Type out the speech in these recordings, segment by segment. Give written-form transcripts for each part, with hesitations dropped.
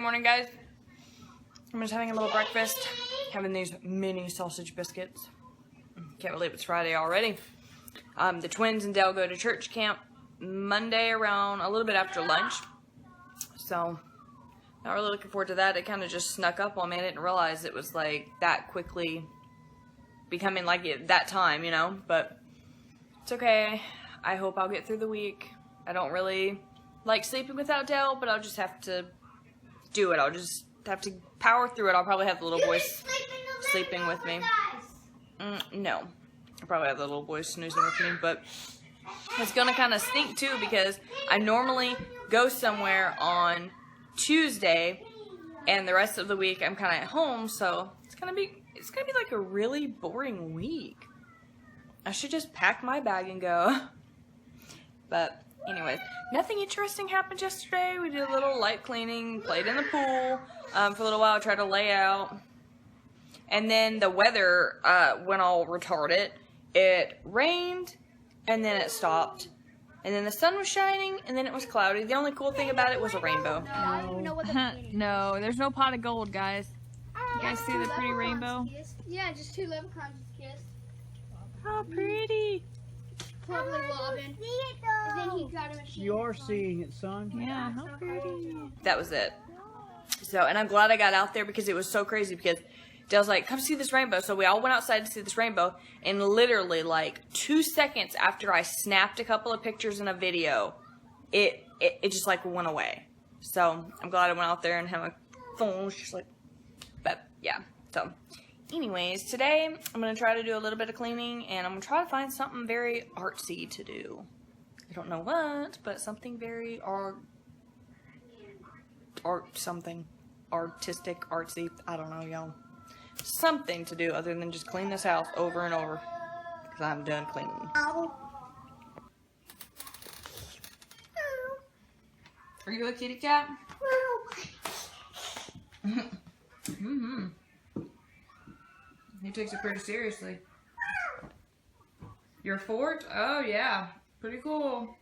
morning, guys. I'm just having a little breakfast, having these mini sausage biscuits. Can't believe it's Friday already. The twins and Dale go to church camp Monday around a little bit after lunch. So, not really looking forward to that. It kind of just snuck up on me. I didn't realize it was like that quickly becoming like it that time, you know? But it's okay. I hope I'll get through the week. I don't really like sleeping without Dale, but I'll just have to do it. I'll just have to power through it. I'll probably have the little boys sleeping with me. No. I'll probably have the little boys snoozing with me, but it's gonna kind of stink too because I normally go somewhere on Tuesday and the rest of the week I'm kind of at home, so it's gonna be like a really boring week. I should just pack my bag and go. But anyways, nothing interesting happened yesterday. We did a little light cleaning, played in the pool for a little while, tried to lay out. And then the weather went all retarded. It rained, and then it stopped. And then the sun was shining, and then it was cloudy. The only cool thing about it was a rainbow. No, there's no pot of gold, guys. You guys see the pretty rainbow? Yeah, just two leprechauns kissed. How pretty. Probably Robin. And then he got a machine. You are seeing it, son. Yeah, how pretty. That was it. So, and I'm glad I got out there because it was so crazy because Dale's like, come see this rainbow. So we all went outside to see this rainbow, and literally like 2 seconds after I snapped a couple of pictures and a video, it just like went away. So I'm glad I went out there and had my phone just like, but yeah. So anyways, today I'm going to try to do a little bit of cleaning, and I'm going to try to find something very artsy to do. I don't know what, but something very something artistic, artsy. I don't know, y'all. Something to do other than just clean this house over and over, because I'm done cleaning. Are you a kitty cat? He takes it pretty seriously. Your fort? Oh yeah, pretty cool.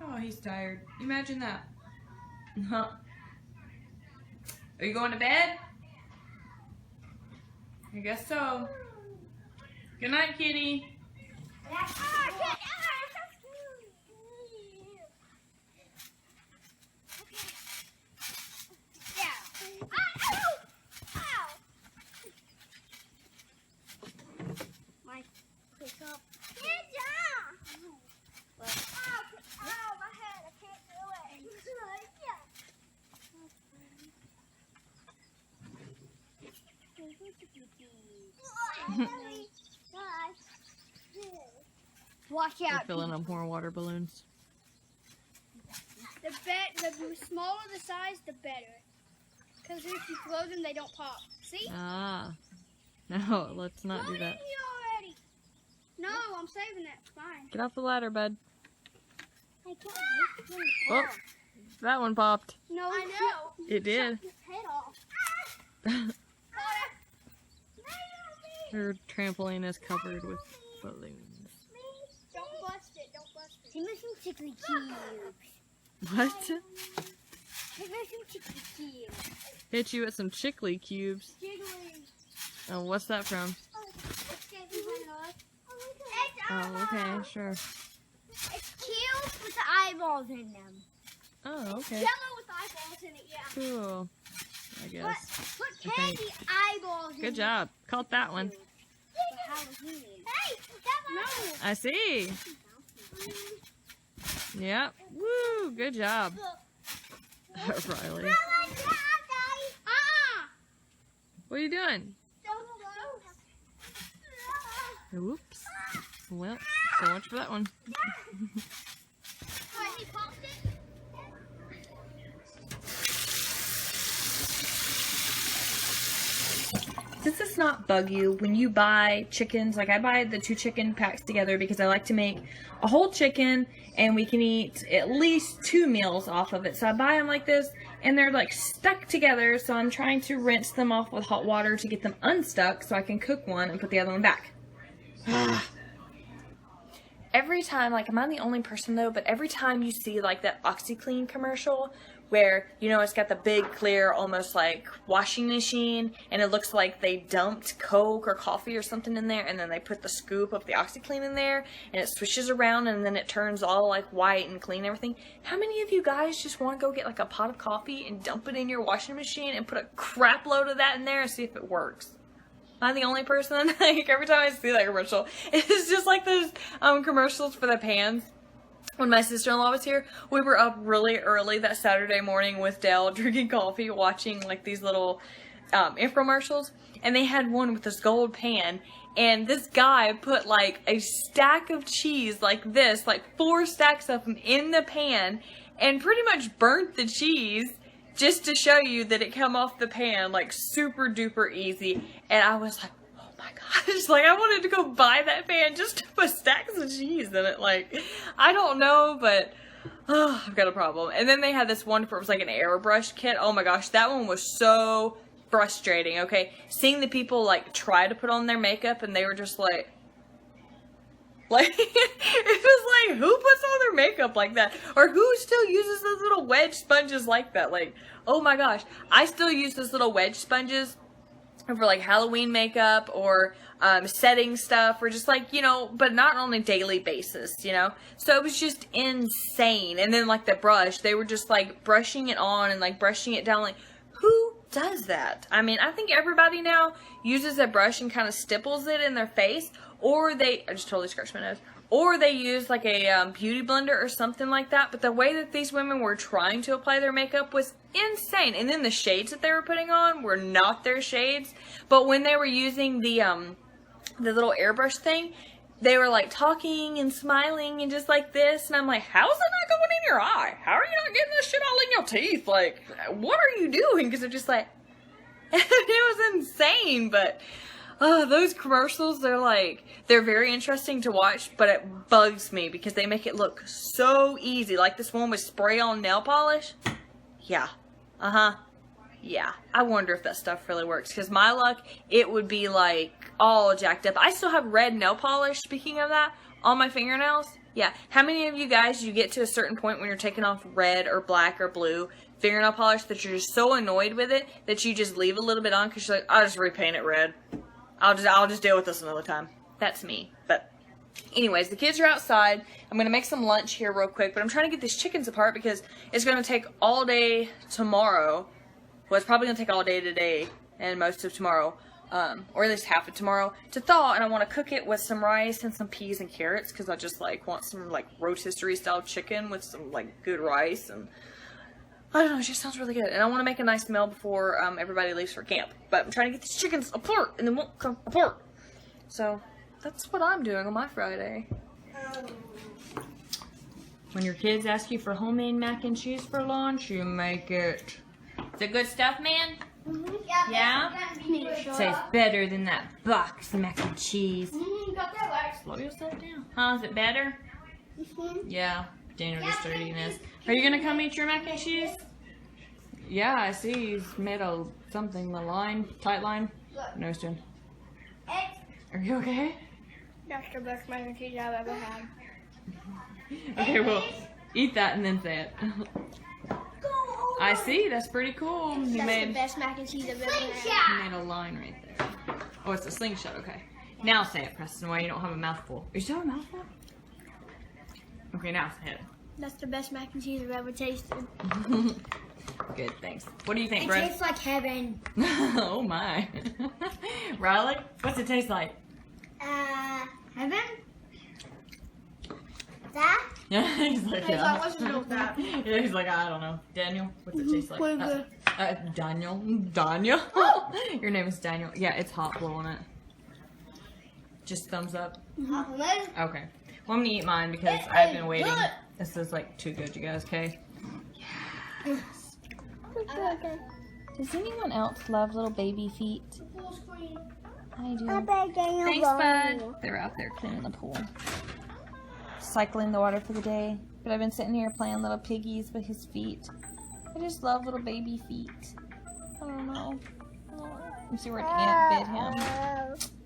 Oh, he's tired. Imagine that. Are you going to bed? I guess so. Good night, kitty. Watch We're out. filling up more water balloons. The smaller the size, the better. Because if you throw them, they don't pop. See? Ah. No, let's not do that. Already. No, I'm saving it. Fine. Get off the ladder, bud. I can't. Oh, that one popped. No, I know. It did. His head off. Her trampoline is covered with balloons. Don't bust it. Don't bust it. Give me some chickly cubes. What? Give me some chickly cubes. Hit you with some chickly cubes. Jiggly. Oh, what's that from? Oh, okay, sure. It's cubes with the eyeballs in them. Oh, okay. Yellow with eyeballs in it, yeah. Cool. I guess. Put I candy think. eyeballs in Good them. job. Caught that one. For Halloween. Hey, No. I see. Yep. Woo, good job. Riley. What are you doing? Whoops. Well, so much for that one. Does this not bug you when you buy chickens? Like, I buy the 2 chicken packs together because I like to make a whole chicken and we can eat at least 2 meals off of it. So I buy them like this and they're like stuck together. So I'm trying to rinse them off with hot water to get them unstuck so I can cook one and put the other one back. every time, like, am I the only person though, but every time you see like that oxi-clean commercial where, you know, it's got the big clear almost like washing machine and it looks like they dumped Coke or coffee or something in there and then they put the scoop of the oxi-clean in there and it swishes around and then it turns all like white and clean and everything. How many of you guys just want to go get like a pot of coffee and dump it in your washing machine and put a crap load of that in there and see if it works? Am I the only person? Like, every time I see that commercial, it's just like those commercials for the pans. When my sister-in-law was here, we were up really early that Saturday morning with Dale drinking coffee, watching like these little infomercials, and they had one with this gold pan, and this guy put like a stack of cheese like this, like 4 stacks of them in the pan, and pretty much burnt the cheese just to show you that it came off the pan like super duper easy. And I was like, oh my gosh, like I wanted to go buy that pan just to put stacks of cheese in it. Like, I don't know, but I've got a problem. And then they had this one, it was like an airbrush kit. Oh my gosh, that one was so frustrating, okay? Seeing the people like try to put on their makeup and they were just like it was like, who puts on their makeup like that? Or who still uses those little wedge sponges like that? Like, oh my gosh, I still use those little wedge sponges for like Halloween makeup or setting stuff or just like, you know, but not on a daily basis, you know? So it was just insane. And then like the brush, they were just like brushing it on and like brushing it down. Like, who does that? I mean, I think everybody now uses a brush and kind of stipples it in their face, or I just totally scratched my nose, or they use like a beauty blender or something like that. But the way that these women were trying to apply their makeup was insane. And then the shades that they were putting on were not their shades. But when they were using the little airbrush thing, they were like talking and smiling and just like this. And I'm like, how's it not going in your eye? How are you not getting this shit all in your teeth? Like, what are you doing? Because they're just like, it was insane. But those commercials, they're very interesting to watch, but it bugs me because they make it look so easy. Like this one with spray-on nail polish. Yeah. Yeah. I wonder if that stuff really works. Because my luck, it would be like all jacked up. I still have red nail polish, speaking of that, on my fingernails. Yeah. How many of you guys, you get to a certain point when you're taking off red or black or blue fingernail polish that you're just so annoyed with it that you just leave a little bit on because you're like, I'll just repaint it red. I'll just deal with this another time. That's me. But anyways, the kids are outside. I'm going to make some lunch here real quick, but I'm trying to get these chickens apart because it's going to take all day tomorrow. Well, it's probably going to take all day today and most of tomorrow, or at least half of tomorrow, to thaw, and I want to cook it with some rice and some peas and carrots because I just want some rotisserie style chicken with some good rice, and I don't know, it just sounds really good. And I want to make a nice meal before everybody leaves for camp. But I'm trying to get these chickens apart, and they won't come apart. So, that's what I'm doing on my Friday. When your kids ask you for homemade mac and cheese for lunch, you make it. Is it good stuff, man? Mm-hmm. Yeah? Tastes better than that box of mac and cheese. Got that wax. Slow yourself down. Huh? Is it better? Mm-hmm. Yeah. Daniel just started eating this. Are you gonna come eat your mac and cheese? Yeah, I see he's made a something, the line, tight line. No, Sten. Are you okay? That's the best mac and cheese I've ever had. Okay, well, eat that and then say it. I see, that's pretty cool. That's the best mac and cheese I've ever had. He made a line right there. Oh, it's a slingshot, okay. Now say it, Preston, why you don't have a mouthful. You still have a mouthful? Okay, now say it. That's the best mac and cheese I've ever tasted. Good, thanks. What do you think, It Brett? tastes like heaven. Oh my. Riley, what's it taste like? Heaven? That? Yeah, he's like, yeah. What's the deal with that? Yeah, he's like, I don't know. Daniel, what's it taste like? Pretty good. Daniel? Daniel? Your name is Daniel. Yeah, it's hot blowing it. Just thumbs up. Mm-hmm. Okay. Well, I'm gonna eat mine because I've been waiting. This is too good, you guys, okay? Yes. Does anyone else love little baby feet? I do. Thanks, bud. They're out there cleaning the pool. Cycling the water for the day. But I've been sitting here playing little piggies with his feet. I just love little baby feet. I don't know. Let me see where an ant bit him.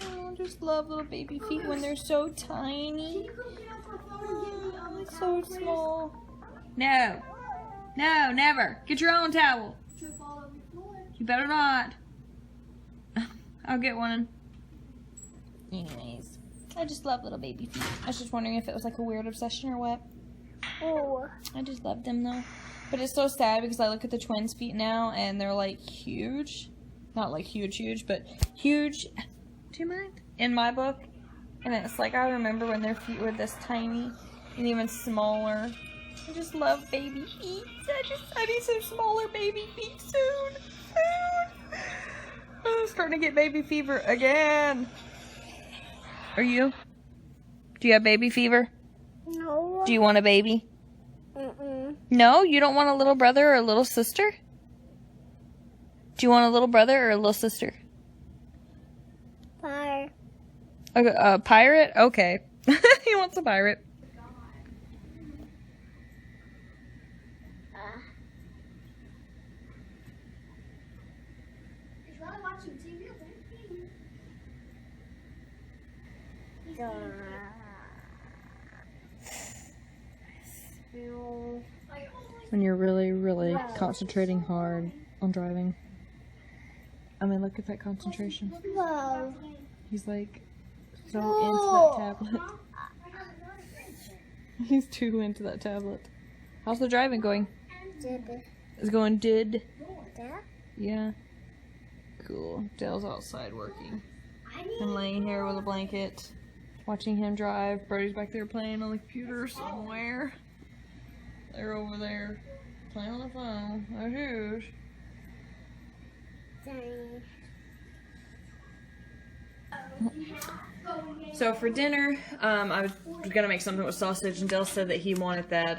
Oh, just love little baby feet when they're so tiny. So small. No. No, never. Get your own towel. You better not. I'll get one. Anyways, I just love little baby feet. I was just wondering if it was like a weird obsession or what. Oh. I just love them though. But it's so sad because I look at the twins' feet now and they're like huge. Not like huge, but huge. Do you mind? In my book. And it's like I remember when their feet were this tiny and even smaller. I just love baby feet. I need some smaller baby feet soon. I'm starting to get baby fever again. Are you? Do you have baby fever? No. Do you want a baby? Mm-mm. No? You don't want a little brother or a little sister? Do you want a little brother or a little sister? Fire. A pirate? Okay. He wants a pirate. He's really watching TV. When you're really, really concentrating hard on driving. I mean, look at that concentration. Whoa. He's like so into that tablet. He's too into that tablet. How's the driving going? It's going did. Yeah. Cool. Dale's outside working. I'm laying here with a blanket, watching him drive. Brody's back there playing on the computer somewhere. They're over there playing on the phone. They're huge. So for dinner, I was gonna make something with sausage, and Dale said that he wanted that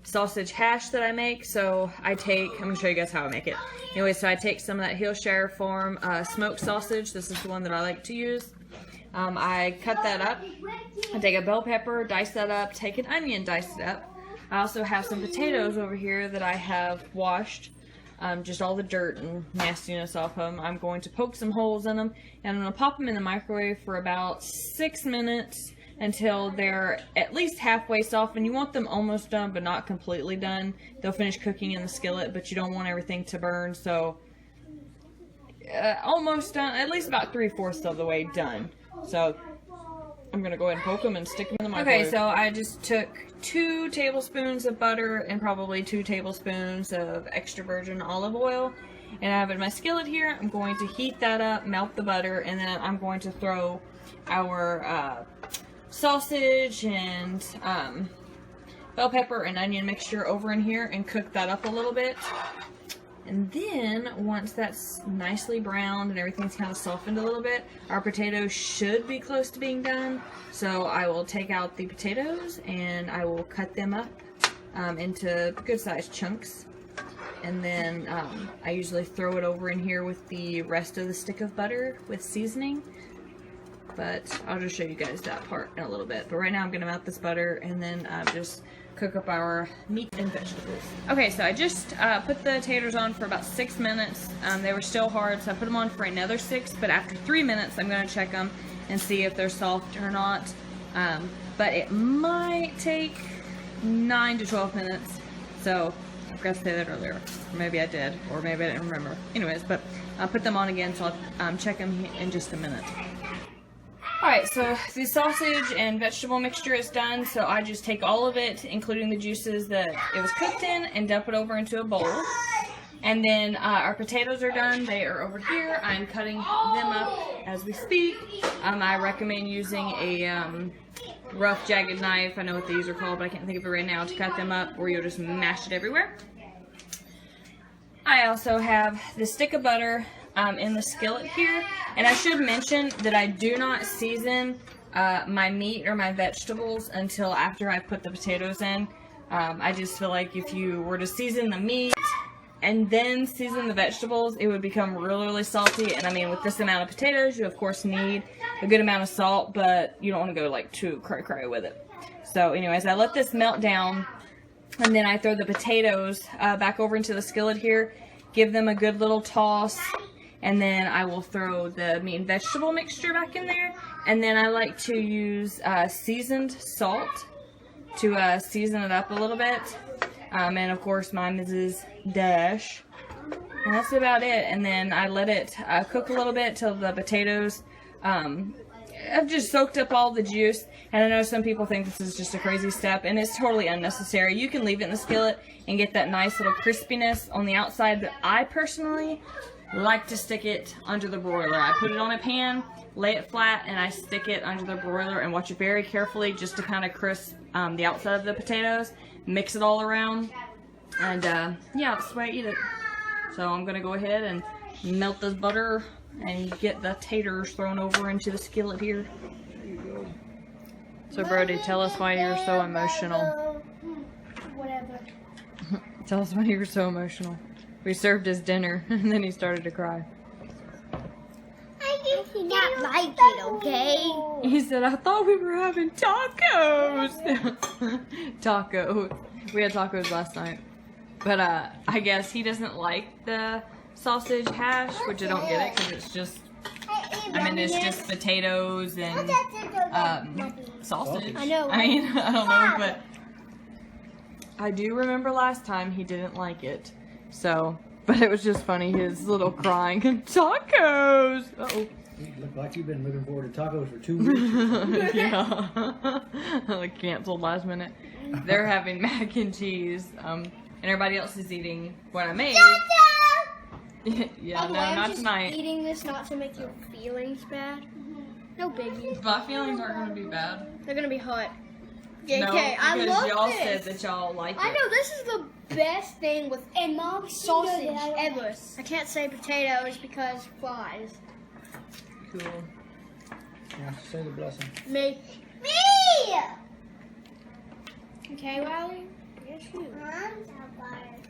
sausage hash that I make. So I'm gonna show you guys how I make it. Anyway, so I take some of that Hillshire Farm smoked sausage. This is the one that I like to use. I cut that up. I take a bell pepper, dice that up. Take an onion, dice it up. I also have some potatoes over here that I have washed. Just all the dirt and nastiness off them. I'm going to poke some holes in them, and I'm going to pop them in the microwave for about 6 minutes until they're at least halfway soft. And you want them almost done, but not completely done. They'll finish cooking in the skillet, but you don't want everything to burn. So almost done, at least about 3/4 of the way done. So I'm going to go ahead and poke them and stick them in the microwave. Okay, so I just took 2 tablespoons of butter and probably 2 tablespoons of extra virgin olive oil. And I have it in my skillet here. I'm going to heat that up, melt the butter, and then I'm going to throw our sausage and bell pepper and onion mixture over in here and cook that up a little bit. And then, once that's nicely browned and everything's kind of softened a little bit, our potatoes should be close to being done. So I will take out the potatoes and I will cut them up into good-sized chunks. And then I usually throw it over in here with the rest of the stick of butter with seasoning. But I'll just show you guys that part in a little bit. But right now I'm going to melt this butter and then just cook up our meat and vegetables. Okay, so I just put the taters on for about 6 minutes. They were still hard, so I put them on for another 6, but after 3 minutes I'm going to check them and see if they're soft or not. But it might take 9 to 12 minutes, so I forgot to say that earlier. Maybe I did, or maybe I didn't remember. Anyways, but I'll put them on again, so I'll check them in just a minute. Alright, so the sausage and vegetable mixture is done, so I just take all of it, including the juices that it was cooked in, and dump it over into a bowl. And then our potatoes are done. They are over here. I'm cutting them up as we speak. I recommend using a rough, jagged knife. I know what these are called, but I can't think of it right now, to cut them up, or you'll just mash it everywhere. I also have the stick of butter in the skillet here, and I should mention that I do not season my meat or my vegetables until after I put the potatoes in. I just feel like if you were to season the meat and then season the vegetables, it would become really, really salty. And I mean, with this amount of potatoes, you of course need a good amount of salt, but you don't want to go like too cray-cray with it. So anyways, I let this melt down, and then I throw the potatoes back over into the skillet here, give them a good little toss, and then I will throw the meat and vegetable mixture back in there, and then I like to use seasoned salt to season it up a little bit, and of course my Mrs. Dash. And that's about it. And then I let it cook a little bit till the potatoes have just soaked up all the juice. And I know some people think this is just a crazy step, and it's totally unnecessary. You can leave it in the skillet and get that nice little crispiness on the outside, but I personally like to stick it under the broiler. I put it on a pan, lay it flat, and I stick it under the broiler and watch it very carefully just to kind of crisp the outside of the potatoes. Mix it all around, and yeah, that's the way I eat it. So I'm gonna go ahead and melt this butter and get the taters thrown over into the skillet here. So Brody, tell us why you're so emotional. Whatever. Tell us why you're so emotional. We served his dinner and then he started to cry. I think he not like it, okay? He said, I thought we were having tacos. Tacos. We had tacos last night. But I guess he doesn't like the sausage hash, which I don't get it because it's just, I mean, it's just potatoes and sausage. I know. I mean, I don't know, but I do remember last time he didn't like it. So, but it was just funny, his little crying, tacos! Uh-oh. You look like you've been looking forward to tacos for 2 weeks. Yeah. Like canceled last minute. They're having mac and cheese, and everybody else is eating what I made. Yeah, By the way, no, I'm not just tonight. eating this not to make your feelings bad. No biggie. My feelings aren't going to be bad. They're gonna be hot. No, Okay, I because love y'all this. said that y'all like it. I know this is the best thing with sausage ever. I can't say potatoes because flies. Cool. Yeah, say the blessing. Me. Me! Okay, Riley. Yes, you.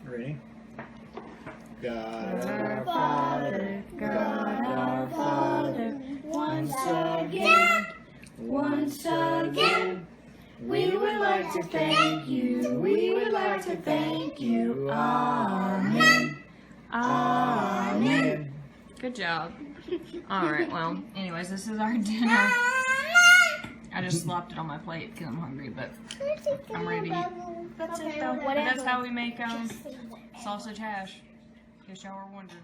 Ready? God Our Father, God our Father, once again, we would like to thank you, we would like to thank you, Amen, Amen. Good job. Alright, well, anyways, this is our dinner. I just slopped it on my plate because I'm hungry, but I'm ready to eat. That's it though. But that's how we make sausage hash. In case y'all were wondering.